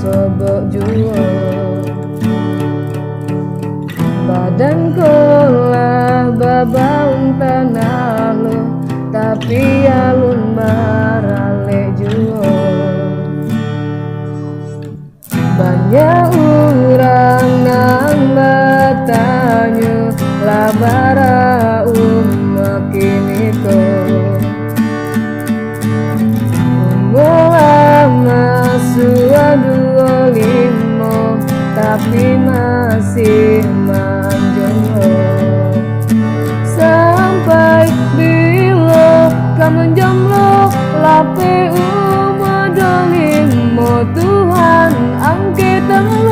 sobok juo badan kolah babaung tanah lo tapi alun marale juo banyak orang nang bertanya labara makin itu lama suatu limo tapi masih manjono sampai bila kamu jomblo lape umadolimo Tuhan angkatan